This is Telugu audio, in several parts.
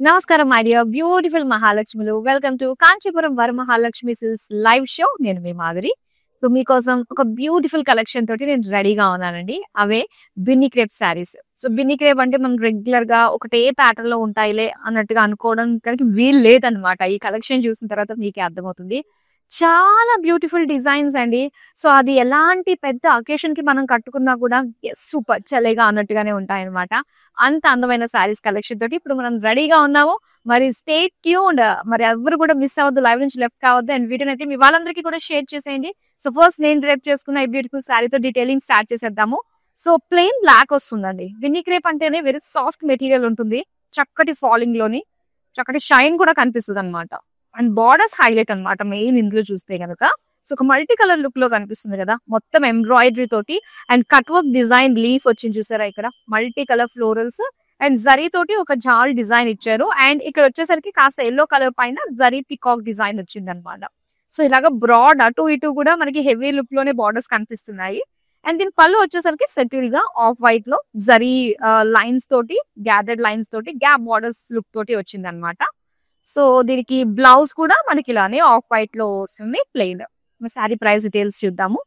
నమస్కారం మై డియర్ బ్యూటిఫుల్ మహాలక్ష్ములు. Welcome to Kanchipuram Varamahalakshmi silks live show. నేను మీ మాధురి. సో మీకోసం ఒక బ్యూటిఫుల్ కలెక్షన్ తోటి నేను రెడీగా ఉన్నానండి. అవే Binny crepe saris. So Binny crepe అంటే మనం రెగ్యులర్ గా ఒకటే ప్యాటర్న్ లో ఉంటాయిలే అన్నట్టుగా అనుకోవడం కానీ వీలు లేదనమాట. ఈ కలెక్షన్ చూసిన తర్వాత మీకే అర్థమవుతుంది. చాలా బ్యూటిఫుల్ డిజైన్స్ అండి. సో అది ఎలాంటి పెద్ద అకేషన్ కి మనం కట్టుకున్నా కూడా సూపర్ చలేగా అన్నట్టుగానే ఉంటాయన్నమాట. అంత అందమైన శారీస్ కలెక్షన్ తోటి ఇప్పుడు మనం రెడీగా ఉన్నాము. మరి స్టే ట్యూన్డ్. మరి ఎవరు కూడా మిస్ అవ్వద్దు, లైవ్ నుంచి లెఫ్ట్ కావద్దు. అండ్ వీటిని అయితే మీ వాళ్ళందరికీ కూడా షేర్ చేసేయండి. సో ఫస్ట్ నేను డ్రైప్ చేసుకున్న ఈ బ్యూటిఫుల్ శారీతో డీటెయిలింగ్ స్టార్ట్ చేసేద్దాము. సో ప్లెయిన్ బ్లాక్ వస్తుందండి. విన్నీ క్రేప్ అంటేనే వెరీ సాఫ్ట్ మెటీరియల్ ఉంటుంది. చక్కటి ఫాలింగ్ లోని చక్కటి షైన్ కూడా కనిపిస్తుంది అనమాట. అండ్ బార్డర్స్ హైలైట్ అనమాట మెయిన్ ఇందులో చూస్తే కనుక. సో ఒక మల్టీ కలర్ లుక్ లో కనిపిస్తుంది కదా, మొత్తం ఎంబ్రాయిడరీ తోటి and cut work design leaf వచ్చింది చూసారా, ఇక్కడ multi colour florals and zari తోటి ఒక జాల్ డిజైన్ ఇచ్చారు. అండ్ ఇక్కడ వచ్చేసరికి కాస్త ఎల్లో కలర్ పైన జరీ పికాక్ డిజైన్ వచ్చింది అనమాట. సో ఇలాగా బ్రాడ్ అటు ఇటు కూడా మనకి హెవీ లుక్ లోనే బార్డర్స్ కనిపిస్తున్నాయి. అండ్ దీని పళ్ళు వచ్చేసరికి సెటిల్ గా ఆఫ్ వైట్ లో జరీ లైన్స్ తోటి గ్యాదర్డ్ లైన్స్ తోటి గ్యాప్ బార్డర్స్ లుక్ తోటి వచ్చింది అనమాట. సో దీనికి బ్లౌజ్ కూడా మనకి ఇలానే ఆఫ్ వైట్ లో వస్తుంది ప్లెయిన్. శారీ ప్రైస్ డీటెయిల్స్ చూద్దాము.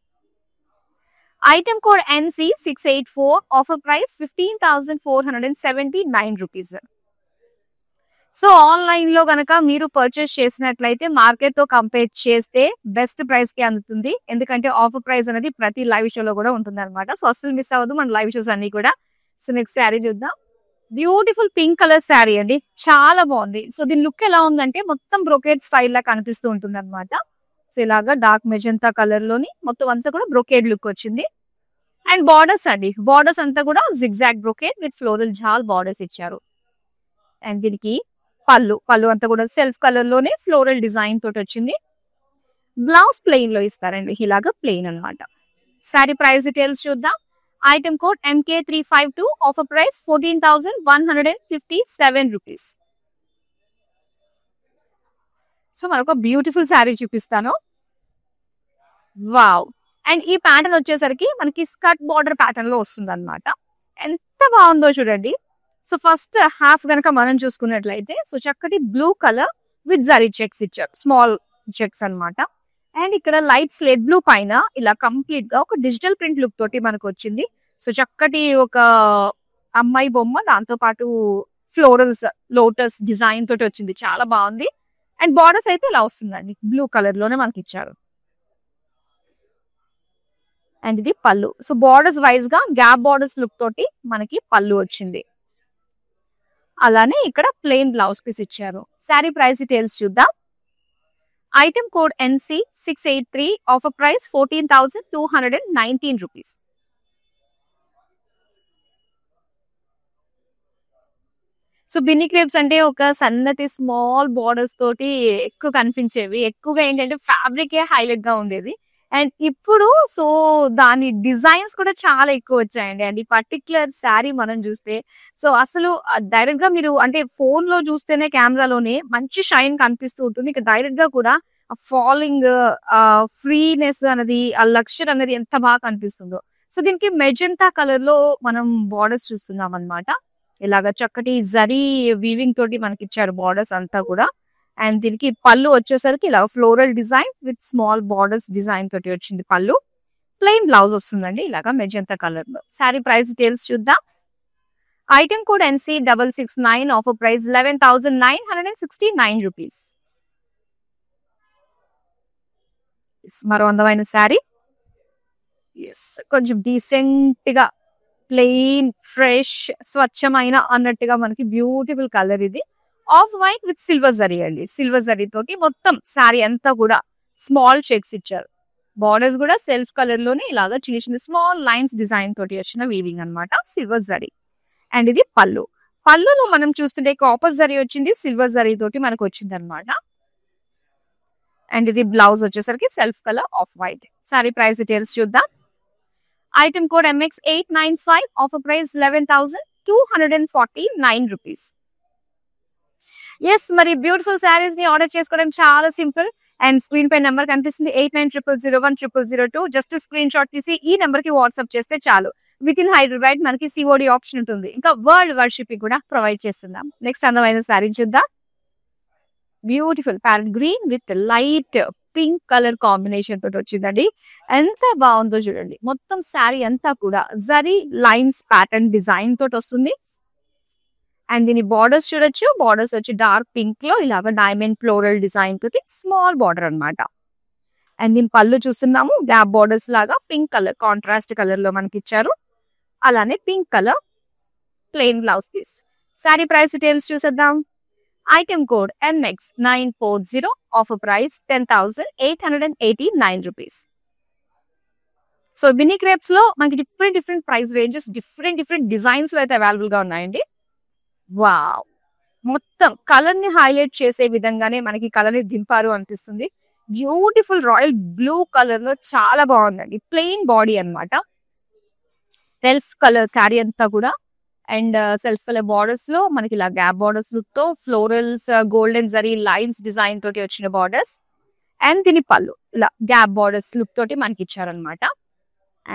Item code NC684, offer price 15,479 rupees. So online లో గనక మీరు పర్చేస్ చేసినట్లయితే మార్కెట్ తో కంపేర్ చేస్తే బెస్ట్ ప్రైస్ కి అందుతుంది. ఎందుకంటే ఆఫర్ ప్రైస్ అనేది ప్రతి లైవ్ షోలో కూడా ఉంటుంది అనమాట. సో అస్సలు మిస్ అవ్వదు మన లైవ్ షోస్ అన్ని కూడా. సో నెక్స్ట్ శారీ చూద్దాం. బ్యూటిఫుల్ పింక్ కలర్ శారీ అండి, చాలా బాగుంది. సో దీని లుక్ ఎలా ఉందంటే మొత్తం బ్రొకేడ్ స్టైల్ లా కనిపిస్తూ ఉంటుంది అనమాట. సో ఇలాగా డార్క్ మెజంతా కలర్ లోని మొత్తం అంతా కూడా బ్రొకేడ్ లుక్ వచ్చింది. అండ్ బార్డర్స్ అండి, బార్డర్స్ అంతా కూడా zigzag brocade with floral jaal borders ఇచ్చారు. అండ్ దీనికి పళ్ళు అంతా కూడా సెల్ఫ్ కలర్ లోనే ఫ్లోరల్ డిజైన్ తోటి వచ్చింది. బ్లౌజ్ ప్లెయిన్ లో ఇస్తారండి, ఇలాగా ప్లెయిన్ అనమాట. శారీ ప్రైస్ డీటెయిల్స్ చూద్దాం. Item code MK352, offer price 14,157 rupees. So మరొక బ్యూటిఫుల్ శారీ చూపిస్తాను. వావ్. అండ్ ఈ ప్యాటర్న్ వచ్చేసరికి మనకి స్కర్ట్ బార్డర్ ప్యాటర్న్ లో వస్తుంది అనమాట. ఎంత బాగుందో చూడండి. సో ఫస్ట్ హాఫ్ గనక మనం చూసుకున్నట్లయితే సో చక్కటి blue colour with zari checks ఇచ్చారు, స్మాల్ చెక్స్ అన్నమాట. అండ్ ఇక్కడ లైట్ స్లేట్ బ్లూ పైన ఇలా కంప్లీట్ గా ఒక డిజిటల్ ప్రింట్ లుక్ తోటి మనకు వచ్చింది. సో చక్కటి ఒక అమ్మాయి బొమ్మ, దాంతో పాటు ఫ్లోరల్స్ లోటస్ డిజైన్ తోటి వచ్చింది, చాలా బాగుంది. అండ్ బార్డర్స్ అయితే ఇలా వస్తుందండి, బ్లూ కలర్ లోనే మనకి ఇచ్చారు. అండ్ ఇది పళ్ళు. సో బార్డర్స్ వైజ్ గా గ్యాప్ బార్డర్స్ లుక్ తోటి మనకి పళ్ళు వచ్చింది. అలానే ఇక్కడ ప్లెయిన్ బ్లౌజ్ పీస్ ఇచ్చారు. శారీ ప్రైస్ డీటెయిల్స్ చూద్దాం. Item code NC683, offer price 14,219 rupees. So Binny crepes అంటే ఒక సన్నటి స్మాల్ బార్డర్స్ తోటి ఎక్కువ కనిపించేవి. ఎక్కువగా ఏంటంటే ఫ్యాబ్రిక్ హైలైట్ గా ఉండేది. అండ్ ఇప్పుడు సో దాని డిజైన్స్ కూడా చాలా ఎక్కువ వచ్చాయండి. అండ్ ఈ పర్టికులర్ శారీ మనం చూస్తే సో అసలు డైరెక్ట్ గా మీరు అంటే ఫోన్ లో చూస్తేనే కెమెరాలోనే మంచి షైన్ కనిపిస్తూ ఉంటుంది. ఇక్కడ డైరెక్ట్ గా కూడా ఆ ఫాలింగ్ ఫ్రీనెస్ అనేది, ఆ లక్చర్ అనేది ఎంత బాగా కనిపిస్తుందో. సో దీనికి మెజంతా కలర్ లో మనం బార్డర్స్ చూస్తున్నాం అనమాట. ఇలాగ చక్కటి జరీ వీవింగ్ తోటి మనకి ఇచ్చారు బార్డర్స్ అంతా కూడా. అండ్ దీనికి పళ్ళు వచ్చేసరికి ఇలా floral design with small borders design తోటి వచ్చింది పళ్ళు. ప్లెయిన్ బ్లౌజ్ వస్తుందండి ఇలాగా మెజంతా కలర్ లో. శారీ ప్రైస్ డీటెయిల్స్ చూద్దాం. Item code NC669, offer price 11,969 rupees. మరో అందమైన శారీ. కొంచెం డీసెంట్ గా ప్లెయిన్ ఫ్రెష్ స్వచ్ఛమైన అన్నట్టుగా మనకి బ్యూటిఫుల్ కలర్ ఇది. Off white with silver zari అండి, సిల్వర్ జరీ తోటి మొత్తం శారీ అంతా కూడా స్మాల్ చెక్స్ ఇచ్చారు. బార్డర్స్ కూడా సెల్ఫ్ కలర్ లోనే ఇలాగా చిన్న చిన్న స్మాల్ లైన్స్ డిజైన్ తోటి వచ్చిన వీవింగ్ అనమాట, సిల్వర్ జరీ. అండ్ ఇది పళ్ళులో మనం చూస్తుంటే కాపర్ జరీ వచ్చింది, సిల్వర్ జరీ తోటి మనకు వచ్చింది అనమాట. అండ్ ఇది బ్లౌజ్ వచ్చేసరికి self colour off white. Sari price details చూద్దాం. Item code MX895, offer price 11,249 rupees. Yes, మరి బ్యూటిఫుల్ శారీస్ ని ఆర్డర్ చేసుకోవడం చాలా సింపుల్. అండ్ స్క్రీన్ పై నెంబర్ కనిపిస్తుంది 8900010002. జస్ట్ స్క్రీన్ షాట్ తీసి ఈ నెంబర్ కి వాట్సాప్ చేస్తే చాలు. విత్ ఇన్ హైదరాబాద్ మనకి సిఓడి ఆప్షన్ ఉంటుంది. ఇంకా వరల్డ్ వైడ్ షిప్పింగ్ కూడా ప్రొవైడ్ చేస్తున్నాం. నెక్స్ట్ అందమైన శారీ చూద్దాం. Beautiful parrot green with light pink colour combination తోటి వచ్చిందండి. ఎంత బాగుందో చూడండి. మొత్తం శారీ అంతా కూడా జరీ లైన్స్ ప్యాటర్న్ డిజైన్ తోటి వస్తుంది. అండ్ దీని బార్డర్స్ చూడొచ్చు. బార్డర్స్ వచ్చి డార్క్ పింక్ లో ఇలాగ డైమండ్ ఫ్లోరల్ డిజైన్ తోటి స్మాల్ బార్డర్ అన్నమాట. అండ్ దీని పళ్ళు చూస్తున్నాము. గ్యాప్ బార్డర్స్ లాగా పింక్ కలర్ కాంట్రాస్ట్ కలర్ లో మనకి ఇచ్చారు. అలానే pink colour plain blouse piece. Sari price details చూసేద్దాం. Item code MX940, offer price 10,889 rupees. So Binny crepes లో మనకి different price ranges different designs లో అయితే అవైలబుల్ గా ఉన్నాయండి. వావ్, మొత్తం కలర్ ని హైలైట్ చేసే విధంగానే మనకి కలర్ ని దింపారు అనిపిస్తుంది. బ్యూటిఫుల్ రాయల్ బ్లూ కలర్ లో చాలా బాగుందండి. ప్లెయిన్ బాడీ అన్నమాట. సెల్ఫ్ కలర్ క్యారీ అంతా కూడా. అండ్ సెల్ఫ్ కలర్ బార్డర్స్ లో మనకి ఇలా గ్యాప్ బార్డర్స్ తో florals golden zari lines design తోటి వచ్చిన బార్డర్స్. అండ్ దీని పళ్ళు ఇలా గ్యాప్ బార్డర్స్ లుక్ తోటి మనకి ఇచ్చారనమాట.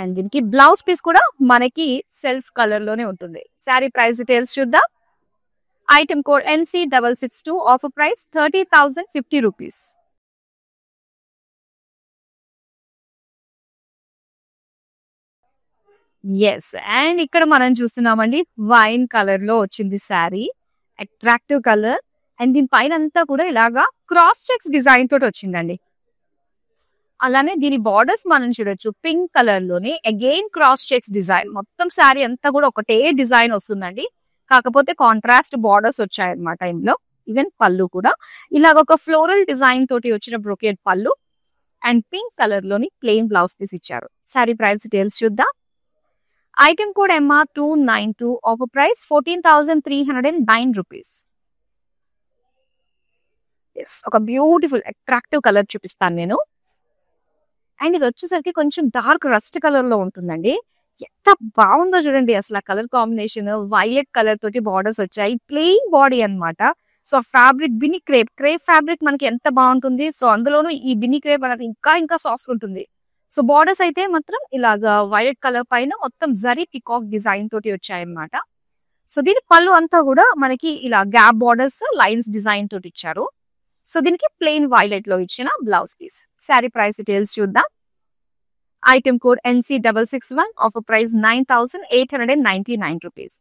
అండ్ దీనికి బ్లౌజ్ పీస్ కూడా మనకి సెల్ఫ్ కలర్ లోనే ఉంటుంది. శారీ ప్రైస్ డీటెయిల్స్ చూద్దాం. Item code NC662, offer price 30,050 rupees. Yes, and ఇక్కడ మనం చూస్తున్నామండి వైన్ కలర్ లో వచ్చింది శారీ. Attractive colour. అండ్ దీని పైన అంతా కూడా ఇలాగా క్రాస్ చెక్స్ డిజైన్ తోటి వచ్చిందండి. అలానే దీని బార్డర్స్ మనం చూడొచ్చు పింక్ కలర్ లోనే అగైన్ క్రాస్ చెక్స్ డిజైన్. మొత్తం శారీ అంతా కూడా ఒకటే డిజైన్ వస్తుందండి. కాకపోతే కాంట్రాస్ట్ బార్డర్స్ వచ్చాయన్నమాట ఇందులో. ఈవెన్ పళ్ళు కూడా ఇలాగ ఒక ఫ్లోరల్ డిజైన్ తోటి వచ్చిన బ్రొకేట్ పళ్ళు. అండ్ పింక్ కలర్ లోని ప్లెయిన్ బ్లౌజ్ పీస్ ఇచ్చారు. శారీ ప్రైస్ డీటెయిల్స్ చూద్దాం. Item code MR292, offer price 14,309 rupees. Yes, ఒక బ్యూటిఫుల్ అట్రాక్టివ్ కలర్ చూపిస్తాను నేను. అండ్ ఇది వచ్చేసరికి కొంచెం డార్క్ రస్ట్ కలర్ లో ఉంటుందండి. ఎంత బాగుందో చూడండి అసలు ఆ కలర్ కాంబినేషన్. వైలెట్ కలర్ తోటి బార్డర్స్ వచ్చాయి. ప్లెయిన్ బాడీ అన్నమాట. So fabric Binny crepe fabric మనకి ఎంత బాగుంటుంది. సో అందులోనూ ఈ బిన్నీ క్రేప్ అనేది ఇంకా సాఫ్ట్ ఉంటుంది. సో బార్డర్స్ అయితే మాత్రం ఇలాగా వైలెట్ కలర్ పైన మొత్తం జరీ పికాక్ డిజైన్ తోటి వచ్చాయన్నమాట. సో దీని పళ్ళు అంతా కూడా మనకి ఇలా గ్యాప్ బార్డర్స్ లైన్స్ డిజైన్ తోటి ఇచ్చారు. సో దీనికి ప్లెయిన్ వైలెట్ లో ఇచ్చిన blouse piece. Sari price details చూద్దాం. Item code NC661, offer price 9,899 rupees.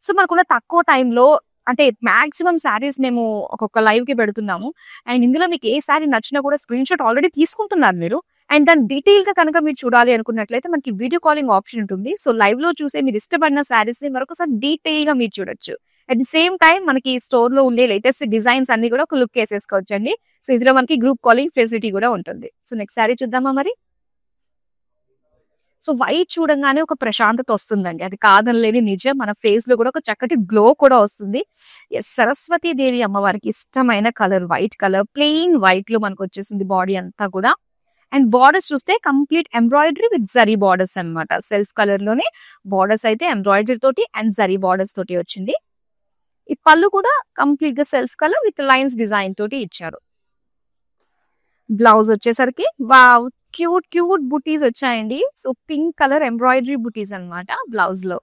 So మనకున్న తక్కువ టైంలో అంటే మాక్సిమం శారీస్ మేము ఒక్కొక్క లైవ్ కి పెడుతున్నాము. అండ్ ఇందులో మీకు ఏ శారీ నచ్చినా కూడా స్క్రీన్ షాట్ ఆల్రెడీ తీసుకుంటున్నారు మీరు. అండ్ దాని డీటెయిల్ గా కనుక మీరు చూడాలి అనుకున్నట్లయితే మనకి వీడియో కాలింగ్ ఆప్షన్ ఉంటుంది. సో లైవ్ లో చూసే మీరు ఇష్టపడిన శారీస్ ని మరొకసారి డీటెయిల్ గా మీరు చూడొచ్చు. అట్ ది సేమ్ టైం మనకి స్టోర్ లో ఉండే లేటెస్ట్ డిజైన్స్ అన్ని కూడా ఒక లుక్ వేసేసుకోవచ్చు అండి. సో ఇందులో మనకి గ్రూప్ కాలింగ్ ఫెసిలిటీ కూడా ఉంటుంది. సో నెక్స్ట్ శారీ చూద్దామా మరి. సో వైట్ చూడంగానే ఒక ప్రశాంతత వస్తుందండి. అది కాదనలేని నిజం. మన ఫేస్ లో కూడా ఒక చక్కటి గ్లో కూడా వస్తుంది. సరస్వతి దేవి అమ్మవారికి ఇష్టమైన colour white colour. Plain white లో మనకు వచ్చేసింది బాడీ అంతా కూడా. అండ్ బార్డర్స్ చూస్తే complete embroidery with zari borders అన్నమాట. సెల్ఫ్ కలర్ లోనే బార్డర్స్ అయితే ఎంబ్రాయిడరీ తోటి అండ్ జరీ బార్డర్స్ తోటి వచ్చింది. ఈ పళ్ళు కూడా కంప్లీట్ గా self colour with lines design తోటి ఇచ్చారు. బ్లౌజ్ వచ్చేసరికి వావ్, క్యూట్ బుటీస్ వచ్చాయండి. సో పింక్ కలర్ ఎంబ్రాయిడరీ బుటీస్ అన్నమాట బ్లౌజ్ లో.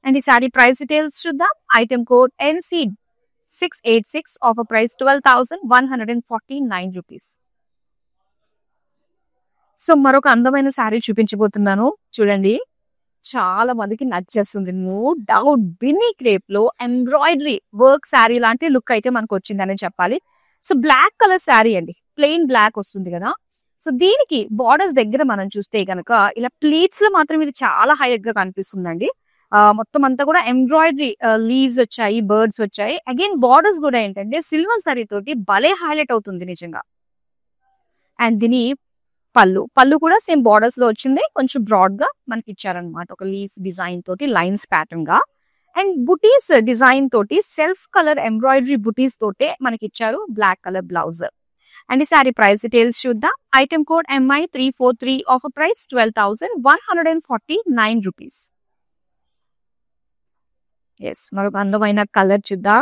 అండ్ ఈ సారీ ప్రైస్ డీటెయిల్స్ చూద్దాం. Item code NC686, offer price 12,149 rupees. So మరొక అందమైన శారీ చూపించబోతున్నాను. చూడండి, చాలా మందికి నచ్చేస్తుంది నో డౌట్. బిన్నీ క్రేప్ లో ఎంబ్రాయిడరీ వర్క్ శారీ లాంటి లుక్ అయితే మనకు వచ్చిందని చెప్పాలి. సో బ్లాక్ కలర్ శారీ అండి. ప్లెయిన్ బ్లాక్ వస్తుంది కదా. సో దీనికి బార్డర్స్ దగ్గర మనం చూస్తే కనుక ఇలా ప్లీట్స్ లో మాత్రం ఇది చాలా హైలైట్ గా కనిపిస్తుందండి. మొత్తం అంతా కూడా ఎంబ్రాయిడరీ లీవ్స్ వచ్చాయి, బర్డ్స్ వచ్చాయి. అగైన్ బార్డర్స్ కూడా ఏంటంటే సిల్వర్ సారీ తోటి భలే హైలైట్ అవుతుంది నిజంగా. అండ్ దీని పళ్ళు కూడా సేమ్ బార్డర్స్ లో వచ్చింది. కొంచెం బ్రాడ్ గా మనకి ఇచ్చారనమాట. ఒక లీఫ్ డిజైన్ తోటి లైన్స్ ప్యాటర్న్ గా. అండ్ బుటీస్ డిజైన్ తోటి సెల్ఫ్ కలర్ ఎంబ్రాయిడరీ బుటీస్ తోటే మనకి ఇచ్చారు. Black colour blouse. అండ్ ఈ సారీ ప్రైస్ డీటెయిల్స్ చూద్దాం. Item code MI343, offer price 12,149 rupees. Yes, మరొక అందమైన కలర్ చూద్దాం.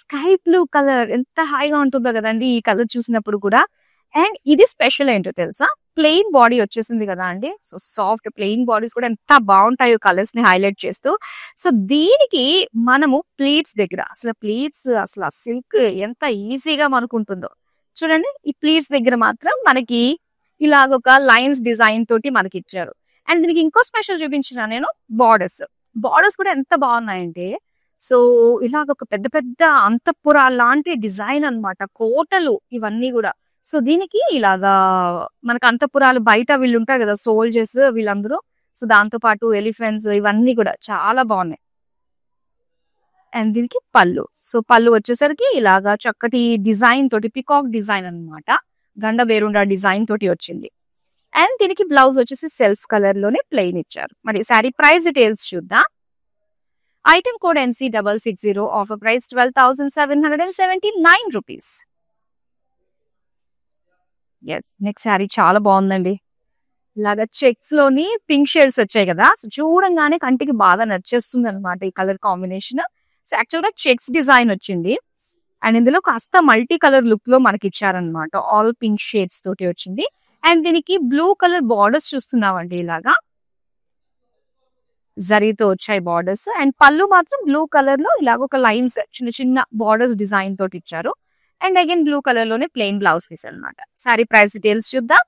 స్కై బ్లూ కలర్ ఎంత హాయిగా ఉంటుందో కదండి ఈ కలర్ చూసినప్పుడు కూడా. అండ్ ఇది స్పెషల్ ఏంటో తెలుసా, ప్లెయిన్ బాడీ వచ్చేసింది కదా అండి. సో సాఫ్ట్ ప్లెయిన్ బాడీస్ కూడా ఎంత బాగుంటాయో కలర్స్ ని హైలైట్ చేస్తూ. సో దీనికి మనము ప్లీట్స్ దగ్గర అసలు ఆ సిల్క్ ఎంత ఈజీగా మనకు ఉంటుందో చూడండి. ఈ ప్లీట్స్ దగ్గర మాత్రం మనకి ఇలాగ ఒక లైన్స్ డిజైన్ తోటి మనకి ఇచ్చారు. అండ్ దీనికి ఇంకో స్పెషల్ చూపించిన నేను బార్డర్స్ కూడా ఎంత బాగున్నాయంటే, సో ఇలాగ ఒక పెద్ద పెద్ద అంతఃపుర లాంటి డిజైన్ అన్నమాట. కోటలు ఇవన్నీ కూడా. సో దీనికి ఇలాగా మనకు అంతఃపురాలు బయట వీళ్ళు ఉంటారు కదా సోల్జర్స్ వీళ్ళందరూ. సో దాంతో పాటు ఎలిఫెంట్స్ ఇవన్నీ కూడా చాలా బాగున్నాయి. అండ్ దీనికి పళ్ళు. సో పళ్ళు వచ్చేసరికి ఇలాగా చక్కటి డిజైన్ తోటి పికాక్ డిజైన్ అన్నమాట. గండ బేరుండా డిజైన్ తోటి వచ్చింది. అండ్ దీనికి బ్లౌజ్ వచ్చేసి సెల్ఫ్ కలర్ లోనే ప్లెయిన్ ఇచ్చారు. మరి శారీ ప్రైస్ డీటెయిల్స్ చూద్దాం. Item code NC660, offer price 12,779 rupees. Yes, next sari చాలా బాగుందండి. ఇలాగా చెక్స్ లోని పింక్ షేడ్స్ వచ్చాయి కదా. సో చూడంగానే కంటికి బాగా నచ్చేస్తుంది అనమాట ఈ కలర్ కాంబినేషన్. సో యాక్చువల్ గా చెక్స్ డిజైన్ వచ్చింది. అండ్ ఇందులో కాస్త మల్టీ కలర్ లుక్ లో మనకి ఇచ్చారనమాట. ఆల్ పింక్ షేడ్స్ తోటి వచ్చింది. అండ్ దీనికి బ్లూ కలర్ బార్డర్స్ చూస్తున్నామండి. ఇలాగా జరీతో వచ్చాయి బార్డర్స్. అండ్ పళ్ళు మాత్రం బ్లూ కలర్ లో ఇలాగ ఒక లైన్స్ చిన్న చిన్న బార్డర్స్ డిజైన్ తోటి ఇచ్చారు. అండ్ అగైన్ బ్లూ కలర్ లోనే ప్లెయిన్ బ్లౌజ్ పీస్ అనమాట. సారీ ప్రైస్ డీటెయిల్స్ చూద్దాం.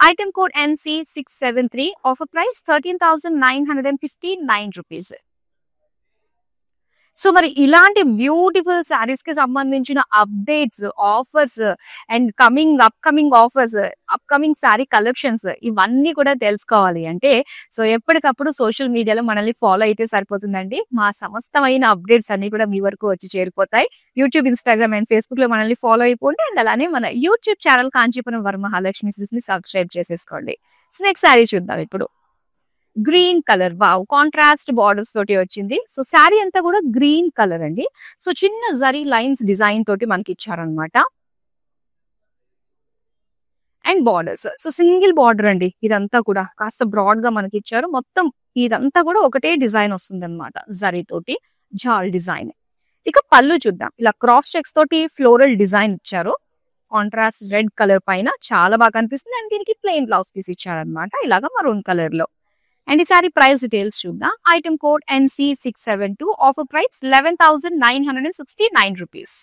Item code NC673, offer price 13,959 rupees. So మరి ఇలాంటి బ్యూటిఫుల్ శారీస్ కి సంబంధించిన updates, offers and upcoming offers, upcoming sari collections ఇవన్నీ కూడా తెలుసుకోవాలి అంటే సో ఎప్పటికప్పుడు సోషల్ మీడియాలో మనల్ని ఫాలో అయితే సరిపోతుందండి. మా సమస్తమైన అప్డేట్స్ అన్ని కూడా మీ వరకు వచ్చి చేరిపోతాయి. యూట్యూబ్, ఇన్స్టాగ్రామ్ అండ్ ఫేస్బుక్ లో మనల్ని ఫాలో అయిపోండి. అండ్ అలానే మన YouTube channel Kanchipuram Varamahalakshmi silks ని సబ్స్క్రైబ్ చేసేసుకోండి. నెక్స్ట్ శారీ చూద్దాం ఇప్పుడు. Green colour, wow, contrast borders తోటి వచ్చింది. సో శారీ అంతా కూడా గ్రీన్ కలర్ అండి. సో చిన్న జరీ లైన్స్ డిజైన్ తోటి మనకి ఇచ్చారనమాట. And borders, so single border అండి. ఇదంతా కూడా కాస్త బ్రాడ్ గా మనకి ఇచ్చారు. మొత్తం ఇదంతా కూడా ఒకటే డిజైన్ వస్తుంది అనమాట. జరీ తోటి జాల్ డిజైన్. ఇక పళ్ళు చూద్దాం. ఇలా క్రాస్ చెక్స్ తోటి ఫ్లోరల్ డిజైన్ ఇచ్చారు. కాంట్రాస్ట్ రెడ్ కలర్ పైన చాలా బాగా కనిపిస్తుంది. అండ్ దీనికి ప్లెయిన్ బ్లౌజ్ పీస్ ఇచ్చారనమాట. ఇలాగా మరూన్ కలర్ లో. అండ్ ఈ సారీ ప్రైస్ డీటెయిల్స్ చూద్దాం. Item code NC672, offer price 11,969 rupees.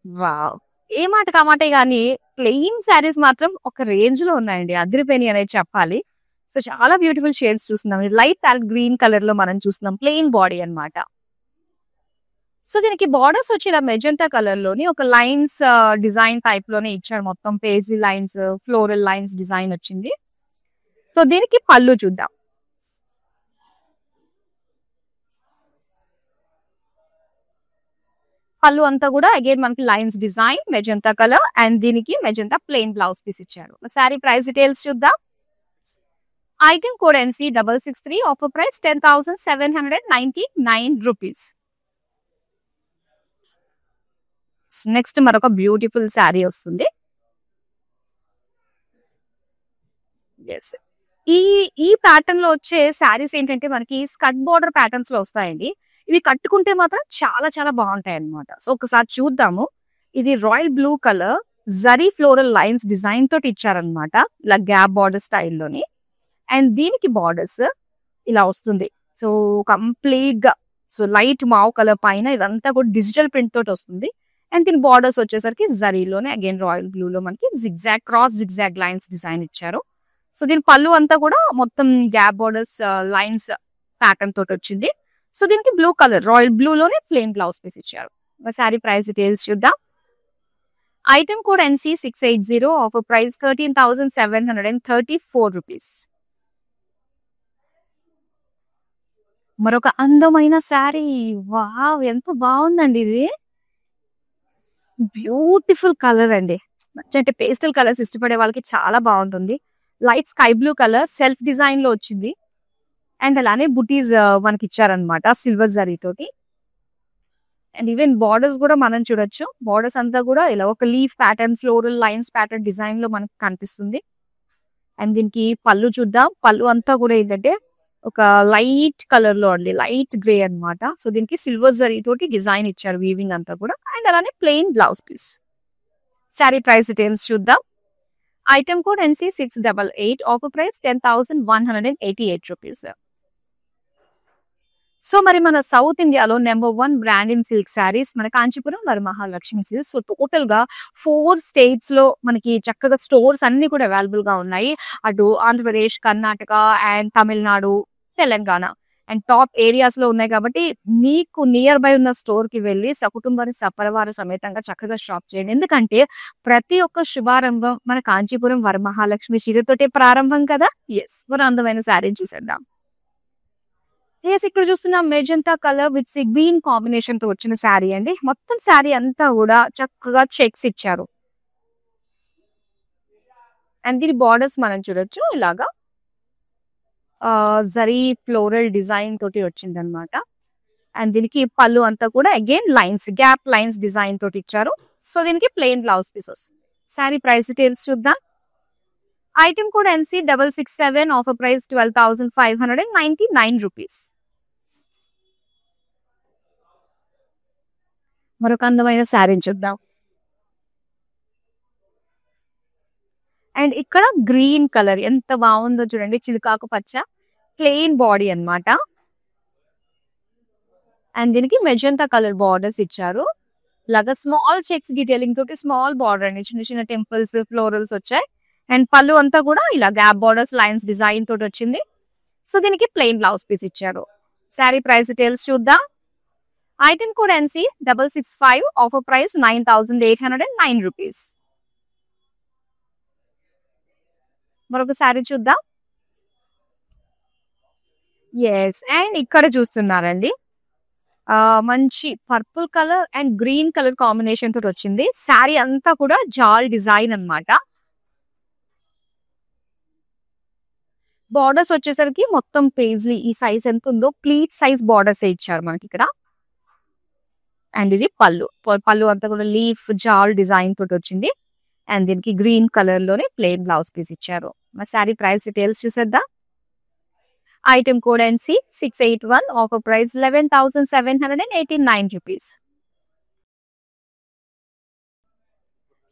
Wow, ఏ మాట కామాటే గానీ ప్లెయిన్ శారీస్ మాత్రం ఒక రేంజ్ లో ఉన్నాయండి. అదిరిపోయినాయి అనేది చెప్పాలి. సో చాలా బ్యూటిఫుల్ షేడ్స్ చూస్తున్నాం. లైట్ ప్యారెట్ గ్రీన్ కలర్ లో మనం చూస్తున్నాం. ప్లెయిన్ బాడీ అన్నమాట. సో దీనికి బార్డర్స్ వచ్చి ఇలా మెజంతా కలర్ లోని ఒక లైన్స్ డిజైన్ టైప్ లోనే ఇచ్చాడు. మొత్తం page lines, floral lines design వచ్చింది. సో దీనికి పళ్ళు చూద్దాం. పళ్ళు అంతా కూడా అగైన్ మనకి lines design, magenta colour. And దీనికి మెజంతా ప్లెయిన్ బ్లౌజ్ పీస్ ఇచ్చారు. శారీ ప్రైస్ డీటెయిల్స్ చూద్దాం. Item code NC663, offer price 10,799 rupees. Next మరొక బ్యూటిఫుల్ శారీ వస్తుంది. ఈ ఈ ప్యాటర్న్ లో వచ్చే శారీస్ ఏంటంటే మనకి స్కర్ట్ బోర్డర్ ప్యాటర్న్స్ లో వస్తాయండి. ఇవి కట్టుకుంటే మాత్రం చాలా చాలా బాగుంటాయి అన్నమాట. సో ఒకసారి చూద్దాము. ఇది royal blue colour zari floral lines design తోటి ఇచ్చారనమాట. ఇలా గ్యాప్ బార్డర్ స్టైల్లోని. అండ్ దీనికి బార్డర్స్ ఇలా వస్తుంది. సో కంప్లీట్ గా సో లైట్ మావ్ కలర్ పైన ఇదంతా కూడా డిజిటల్ ప్రింట్ తోటి వస్తుంది. అండ్ దీని బార్డర్స్ వచ్చేసరికి జరీలోనే అగైన్ రాయల్ బ్లూ లో మనకి క్రాస్ జిగ్జాగ్ లైన్స్ డిజైన్ ఇచ్చారు. సో దీని పళ్ళు అంతా కూడా మొత్తం గ్యాప్ బార్డర్స్ లైన్స్ ప్యాటర్న్ తోటి వచ్చింది. సో దీనికి బ్లూ కలర్ రాయల్ బ్లూ లోనే ప్లెయిన్ బ్లౌజ్ పీస్ ఇచ్చారు. శారీ ప్రైస్ డీటెయిల్స్ చూద్దాం. Item code NC680, offer price 13,734 rupees. మరొక అందమైన శారీ. వావ్, ఎంత బాగుందండి ఇది. బ్యూటిఫుల్ కలర్ అండి. అంటే పేస్టల్ కలర్స్ ఇష్టపడే వాళ్ళకి చాలా బాగుంటుంది. Light sky blue colour self design లో వచ్చింది. అండ్ అలానే బుటీస్ మనకి ఇచ్చారనమాట సిల్వర్ జరీ తోటి. అండ్ ఈవెన్ బార్డర్స్ కూడా మనం చూడొచ్చు. బార్డర్స్ అంతా కూడా ఇలా ఒక leaf pattern, floral lines pattern design లో మనకి కనిపిస్తుంది. అండ్ దీనికి పళ్ళు చూద్దాం. పళ్ళు అంతా కూడా ఏంటంటే ఒక లైట్ కలర్ లో అండి, లైట్ గ్రే అన్నమాట. సో దీనికి సిల్వర్ జరీ తోటి డిజైన్ ఇచ్చారు వీవింగ్ అంతా కూడా. అండ్ అలానే plain blouse piece. Sari price details చూద్దాం. Item code NC688, offer price 10,188 rupees. So మరి మన సౌత్ ఇండియాలో number 1 brand in silk saris మన Kanchipuram Varamahalakshmi silks. So total గా 4 స్టేట్స్ లో మనకి చక్కగా స్టోర్స్ అన్ని కూడా అవైలబుల్ గా ఉన్నాయి. అటు Andhra Pradesh, Karnataka and Tamil Nadu, Telangana and top areas లో ఉన్నాయి. కాబట్టి మీకు నియర్ బై ఉన్న స్టోర్ కి వెళ్ళి సకుటుంబాన్ని సపరివార సమేతంగా చక్కగా షాప్ చేయండి. ఎందుకంటే ప్రతి ఒక్క శుభారంభం మన కాంచీపురం వరమహాలక్ష్మి చీరతోటే ప్రారంభం కదా. ఎస్, మన అందమైన శారీ చూసేద్దాం. ఎస్, ఇక్కడ చూస్తున్న magenta colour with sea green combination తో వచ్చిన శారీ అండి. మొత్తం శారీ అంతా కూడా చక్కగా చెక్స్ ఇచ్చారు. అండ్ దీని బార్డర్స్ మనం చూడొచ్చు ఇలాగా జరీ ఫ్లోరల్ డిజైన్ తోటి వచ్చింది అనమాట. అండ్ దీనికి పళ్ళు అంతా కూడా again lines, gap lines design తోటి ఇచ్చారు. సో దీనికి ప్లెయిన్ బ్లౌజ్ పీస్ వస్తుంది. శారీ ప్రైస్ డీటెయిల్స్ చూద్దాం. Item code NC667, offer price 12,599 rupees. మరొక అందమైన శారీని చూద్దాం. అండ్ ఇక్కడ గ్రీన్ కలర్ ఎంత బాగుందో చూడండి, చిలుకాకు పచ్చ, ప్లెయిన్ బాడీ అన్నమాట. అండ్ దీనికి మెజంతా కలర్ బార్డర్స్ ఇచ్చారు. ఇలాగా స్మాల్ చెక్స్ డీటెయిలింగ్ తోటి స్మాల్ బార్డర్ అండి, చిన్న చిన్న టెంపుల్స్, ఫ్లోరల్స్ వచ్చాయి. అండ్ పళ్ళు అంతా కూడా ఇలా గ్యాప్ బార్డర్స్, లైన్స్ డిజైన్ తోటి వచ్చింది. సో దీనికి ప్లెయిన్ బ్లౌజ్ పీస్ ఇచ్చారు. శారీ ప్రైస్ డీటెయిల్స్ చూద్దాం. Item code NC665, offer price 9,809 rupees. మరొక శారీ చూద్దాం. ఎస్, అండ్ ఇక్కడ చూస్తున్నారండి మంచి purple colour and green colour combination తోటి వచ్చింది. శారీ అంతా కూడా జాల్ డిజైన్ అన్నమాట. బార్డర్స్ వచ్చేసరికి మొత్తం పేజ్లీ ఈ సైజ్ ఎంత ఉందో ప్లీట్ సైజ్ బార్డర్స్ ఇచ్చారు మనకి ఇక్కడ. అండ్ ఇది పళ్ళు, పళ్ళు అంతా కూడా లీఫ్ జాల్ డిజైన్ తోటి వచ్చింది. అండ్ దీనికి గ్రీన్ కలర్ లోనే ప్లెయిన్ బ్లౌజ్ పీస్ ఇచ్చారు. మా శారీ ప్రైస్ డీటెయిల్స్ చూసేద్దాం. Item code NC681, offer price 11,789 rupees.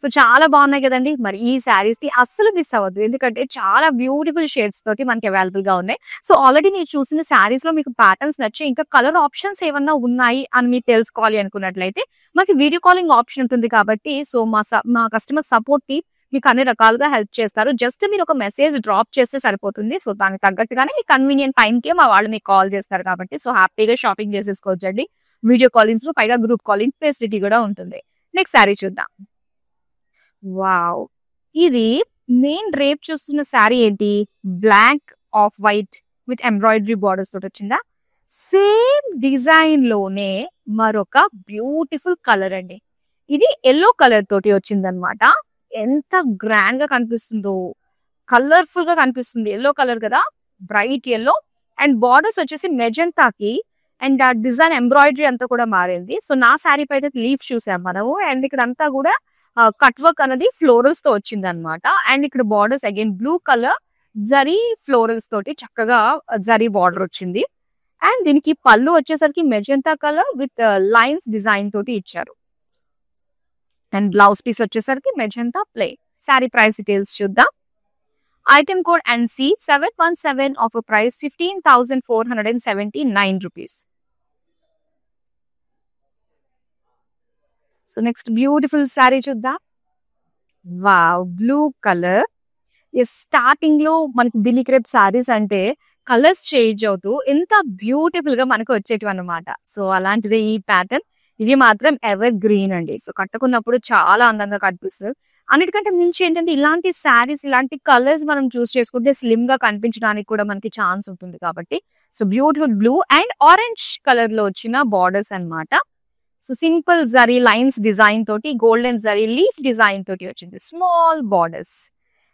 So చాలా బాగున్నాయి కదండి. మరి ఈ శారీస్ కి అస్సలు మిస్ అవ్వద్దు, ఎందుకంటే చాలా బ్యూటిఫుల్ షేడ్స్ తోటి మనకి అవైలబుల్ గా ఉన్నాయి. సో ఆల్రెడీ నేను చూసిన శారీస్ లో మీకు ప్యాటర్న్స్ నచ్చి ఇంకా కలర్ ఆప్షన్స్ ఏమన్నా ఉన్నాయి అని మీరు తెలుసుకోవాలి అనుకున్నట్లయితే మనకి వీడియో కాలింగ్ ఆప్షన్ ఉంటుంది. కాబట్టి సో మా కస్టమర్ సపోర్ట్ టీమ్ మీకు అన్ని రకాలుగా హెల్ప్ చేస్తారు. జస్ట్ మీరు ఒక మెసేజ్ డ్రాప్ చేస్తే సరిపోతుంది. సో దానికి తగ్గట్టుగానే మీ కన్వీనియంట్ టైంకి మా వాళ్ళు మీకు కాల్ చేస్తారు. కాబట్టి సో హ్యాపీగా షాపింగ్ చేసేసుకోవచ్చు అండి. వీడియో కాలింగ్స్ లో పైగా గ్రూప్ కాలింగ్ ఫెసిలిటీ కూడా ఉంటుంది. నెక్స్ట్ శారీ చూద్దాం. వావ్, ఇది మెయిన్ రేప్ చూస్తున్న శారీ ఏంటి, black off white with embroidery borders తోటి వచ్చిందా. సేమ్ డిజైన్ లోనే మరొక బ్యూటిఫుల్ కలర్ అండి. ఇది ఎల్లో కలర్ తోటి వచ్చింది అనమాట. ఎంత గ్రాండ్ గా కనిపిస్తుందో, కలర్ఫుల్ గా కనిపిస్తుంది. ఎల్లో కలర్ కదా, బ్రైట్ ఎల్లో. అండ్ బార్డర్స్ వచ్చేసి మెజంతాకి అండ్ ఆ డిజైన్ ఎంబ్రాయిడరీ అంతా కూడా మారింది. సో నా శారీ పైన లీఫ్ చూసాం మనము. అండ్ ఇక్కడ అంతా కూడా కట్ వర్క్ అనేది ఫ్లోరల్స్ తో వచ్చింది అనమాట. అండ్ ఇక్కడ borders again blue colour zari florals తోటి చక్కగా జరీ బార్డర్ వచ్చింది. అండ్ దీనికి పళ్ళు వచ్చేసరికి magenta colour with lines design తోటి ఇచ్చారు. అండ్ బ్లౌజ్ పీస్ వచ్చేసరికి magenta plain. Sari price details చూద్దాం. Item code NC717, offer price 15,479 rupees. So next beautiful sari చూద్దాం. Wow, blue colour. స్టార్టింగ్ లో మనకి బిల్లీ క్రేప్ శారీస్ అంటే కలర్స్ చేంజ్ అవుతూ ఎంత బ్యూటిఫుల్ గా మనకు వచ్చేటివి అన్నమాట. సో అలాంటిది ఈ ప్యాటర్న్. ఇది మాత్రం ఎవర్ గ్రీన్ అండి. సో కట్టుకున్నప్పుడు చాలా అందంగా కనిపిస్తుంది. అన్నిటికంటే మించి ఏంటంటే ఇలాంటి శారీస్, ఇలాంటి కలర్స్ మనం చూస్ చేసుకుంటే స్లిమ్ గా కనిపించడానికి కూడా మనకి ఛాన్స్ ఉంటుంది. కాబట్టి so beautiful blue and orange colour లో వచ్చిన బార్డర్స్ అన్నమాట. So simple zari lines design తోటి గోల్డెన్ జరీ లీఫ్ డిజైన్ తోటి వచ్చింది స్మాల్ బార్డర్స్.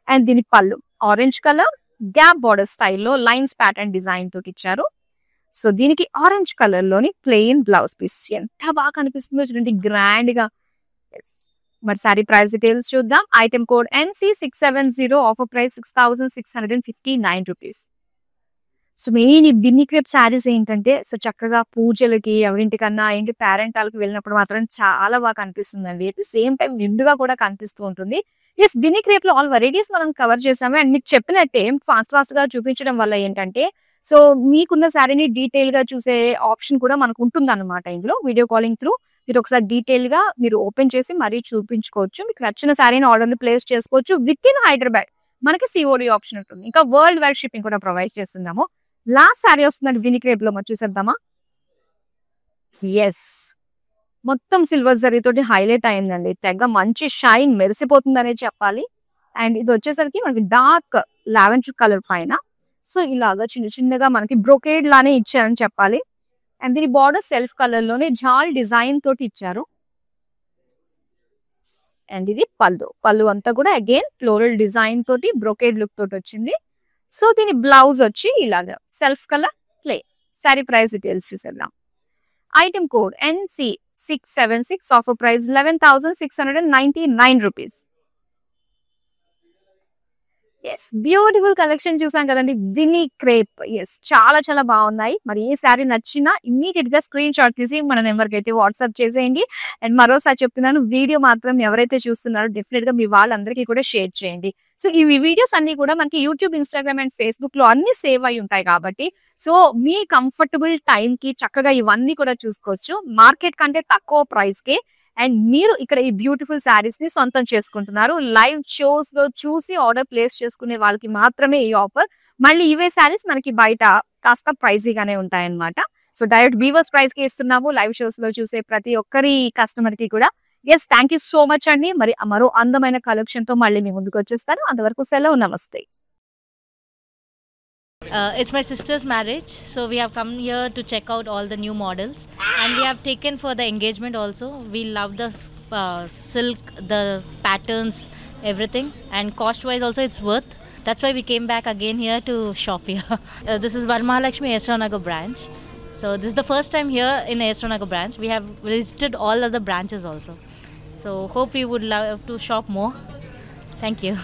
అండ్ దీని పళ్ళు ఆరెంజ్ కలర్ గ్యాప్ బార్డర్ స్టైల్లో లైన్స్ ప్యాటర్న్ డిజైన్ తోటి ఇచ్చారు. సో దీనికి ఆరెంజ్ కలర్ లోని ప్లెయిన్ బ్లౌజ్ పీస్. ఎంత బాగా కనిపిస్తుందో చూడండి, గ్రాండ్ గా. మరి సారీ ప్రైస్ డీటెయిల్స్ చూద్దాం. Item code NC670, offer price 6,659 rupees. So main ఈ బిన్ని క్రేప్ శారీస్ ఏంటంటే సో చక్కగా పూజలకి ఎవరింటికన్నా ఏంటి పేరెంటాలకి వెళ్ళినప్పుడు మాత్రం చాలా బాగా కనిపిస్తుందండి. అట్ ది సేమ్ టైం నిండుగా కూడా కనిపిస్తూ ఉంటుంది. యెస్, బిన్ని క్రేప్ లో ఆల్ వెరైటీస్ మనం కవర్ చేసాము. అండ్ మీకు చెప్పినట్టే ఫాస్ట్ గా చూపించడం వల్ల ఏంటంటే సో మీకున్న శారీని డీటెయిల్ గా చూసే ఆప్షన్ కూడా మనకు ఉంటుందన్నమాట. ఇందులో వీడియో కాలింగ్ త్రూ మీరు ఒకసారి డీటెయిల్ గా మీరు ఓపెన్ చేసి మరీ చూపించుకోవచ్చు. మీకు నచ్చిన శారీని ఆర్డర్ ప్లేస్ చేసుకోవచ్చు. విత్ ఇన్ హైదరాబాద్ మనకి సిఓడి ఆప్షన్ ఉంటుంది. ఇంకా వరల్డ్ వైడ్ షిప్పింగ్ కూడా ప్రొవైడ్ చేస్తున్నాము. లాస్ట్ శారీ వస్తుందండి బిన్ని క్రేప్ లో, మరి చూసేద్దామా? ఎస్, మొత్తం సిల్వర్ జరీ తోటి హైలైట్ అయిందండి. తెగ మంచి షైన్ మెరిసిపోతుందనే చెప్పాలి. అండ్ ఇది వచ్చేసరికి మనకి డార్క్ లావెండర్ కలర్ పైన సో ఇలాగా చిన్న చిన్నగా మనకి బ్రొకేడ్ లానే ఇచ్చారని చెప్పాలి. అండ్ దీని బార్డర్ సెల్ఫ్ కలర్ లోనే జాల్ డిజైన్ తోటి ఇచ్చారు. అండ్ ఇది పళ్ళు అంతా కూడా అగైన్ ఫ్లోరల్ డిజైన్ తోటి బ్రొకేడ్ లుక్ తోటి వచ్చింది. సో దీని బ్లౌజ్ వచ్చి ఇలాగా self colour plain. Sari price details చూసేద్దాం. Item code NC676, offer price 11,699 rupees. Yes, beautiful collection చూసాం కదండి బిన్ని క్రేప్. ఎస్, చాలా చాలా బాగున్నాయి. మరి ఏ శారీ నచ్చినా ఇమ్మీడియట్ గా స్క్రీన్ షాట్ తీసి మన నెంబర్ కి అయితే వాట్సాప్ చేసేయండి. అండ్ మరోసారి చెప్తున్నాను, వీడియో మాత్రం ఎవరైతే చూస్తున్నారో డెఫినెట్ గా మీ వాళ్ళందరికీ కూడా షేర్ చేయండి. సో ఈ వీడియోస్ అన్ని కూడా మనకి యూట్యూబ్, ఇన్స్టాగ్రామ్ అండ్ ఫేస్బుక్ లో అన్ని సేవ్ అయి ఉంటాయి కాబట్టి సో మీ కంఫర్టబుల్ టైం కి చక్కగా ఇవన్నీ కూడా చూసుకోవచ్చు. మార్కెట్ కంటే తక్కువ ప్రైస్ కే అండ్ మీరు ఇక్కడ ఈ బ్యూటిఫుల్ శారీస్ ని సొంతం చేసుకుంటున్నారు. లైవ్ షోస్ లో చూసి ఆర్డర్ ప్లేస్ చేసుకునే వాళ్ళకి మాత్రమే ఈ ఆఫర్. మళ్ళీ ఇవే శారీస్ మనకి బయట కాస్త ప్రైజీగానే ఉంటాయన్నమాట. సో డైరెక్ట్ వీవర్స్ ప్రైస్ కి ఇస్తున్నాము లైవ్ షోస్ లో చూసే ప్రతి ఒక్కరి కస్టమర్ కి కూడా. Yes, thank you so much అండి. మరి మరో అందమైన కలెక్షన్ తో మళ్ళీ మీ ముందుకు వచ్చేస్తారు. అంతవరకు సెలవు, నమస్తే. It's my sister's marriage, so we have come here to check out all the new models, and we have taken for the engagement also. We love the silk, the patterns, everything, and cost wise also it's worth. That's why we came back again here to shop here. This is Varamahalakshmi Esranagar branch. So this is the first time here in Esranagar branch. We have visited all other branches also. So hope we would love to shop more. Thank you.